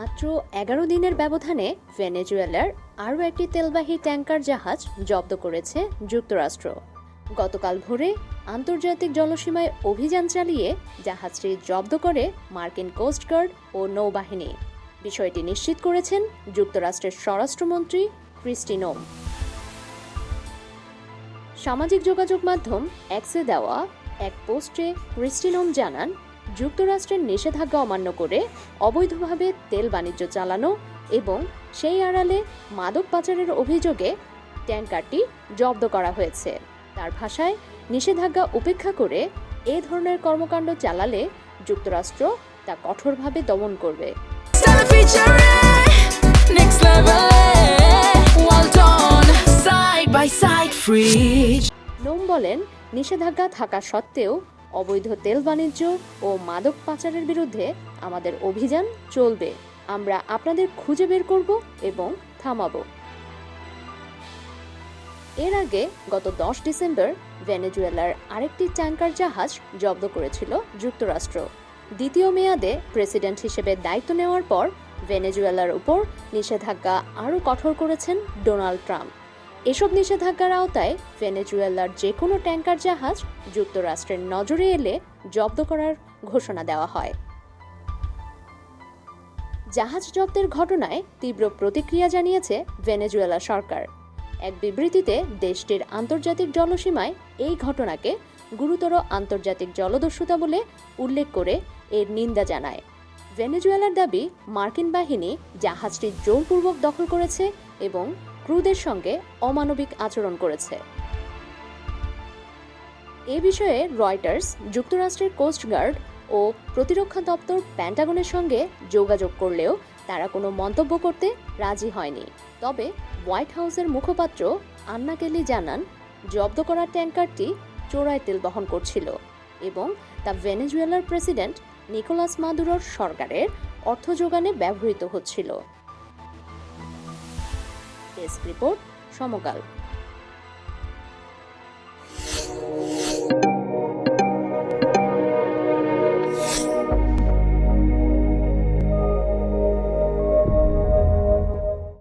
মাত্র ১১ দিনের ব্যবধানে ভেনেজুয়েলার আরও একটি তেলবাহী ট্যাঙ্কার জাহাজ জব্দ করেছে যুক্তরাষ্ট্র। গতকাল ভোরে আন্তর্জাতিক জলসীমায় অভিযান চালিয়ে জাহাজটি জব্দ করে মার্কিন কোস্টগার্ড ও নৌবাহিনী। বিষয়টি নিশ্চিত করেছেন যুক্তরাষ্ট্রের স্বরাষ্ট্রমন্ত্রী ক্রিস্টি নোম। সামাজিক যোগাযোগ মাধ্যম এক্সে দেওয়া এক পোস্টে ক্রিস্টি নোম জানান, যুক্তরাষ্ট্রের নিষেধাজ্ঞা অমান্য করে অবৈধভাবে তেল বাণিজ্য চালানো এবং সেই আড়ালে মাদক পাচারের অভিযোগে ট্যাঙ্কারটি জব্দ করা হয়েছে। তার ভাষায়, নিষেধাজ্ঞা উপেক্ষা করে এ ধরনের কর্মকাণ্ড চালালে যুক্তরাষ্ট্র তা কঠোরভাবে দমন করবে। নোম বলেন, নিষেধাজ্ঞা থাকা সত্ত্বেও অবৈধ তেল বাণিজ্য ও মাদক পাচারের বিরুদ্ধে আমাদের অভিযান চলবে। আমরা আপনাদের খুঁজে বের করব এবং থামাবো। এর আগে গত 10 ডিসেম্বর ভেনেজুয়েলার আরেকটি ট্যাঙ্কার জাহাজ জব্দ করেছিল যুক্তরাষ্ট্র। দ্বিতীয় মেয়াদে প্রেসিডেন্ট হিসেবে দায়িত্ব নেওয়ার পর ভেনেজুয়েলার উপর নিষেধাজ্ঞা আরও কঠোর করেছেন ডোনাল্ড ট্রাম্প। এসব নিষেধাজ্ঞার আওতায় ভেনেজুয়েলার যে কোনো ট্যাঙ্কার জাহাজ যুক্তরাষ্ট্রের নজরে এলে জব্দ করার ঘোষণা দেওয়া হয়। জাহাজ জব্দের ঘটনায় তীব্র প্রতিক্রিয়া জানিয়েছে ভেনেজুয়েলা সরকার। এক বিবৃতিতে দেশটির আন্তর্জাতিক জলসীমায় এই ঘটনাকে গুরুতর আন্তর্জাতিক জলদস্যুতা বলে উল্লেখ করে এর নিন্দা জানায়। ভেনেজুয়েলার দাবি, মার্কিন বাহিনী জাহাজটি জোরপূর্বক দখল করেছে এবং ক্রুদের সঙ্গে অমানবিক আচরণ করেছে। এ বিষয়ে রয়টার্স যুক্তরাষ্ট্রের কোস্টগার্ড ও প্রতিরক্ষা দপ্তর পেন্টাগনের সঙ্গে যোগাযোগ করলেও তারা কোনো মন্তব্য করতে রাজি হয়নি। তবে হোয়াইট হাউসের মুখপাত্র আন্না কেলি জানান, জব্দ করা ট্যাঙ্কারটি চোরাই তেল বহন করছিল এবং তা ভেনেজুয়েলার প্রেসিডেন্ট নিকোলাস মাদুরোর সরকারের অর্থ যোগানে ব্যবহৃত হচ্ছিল। ডেস্ক রিপোর্ট, সমকাল।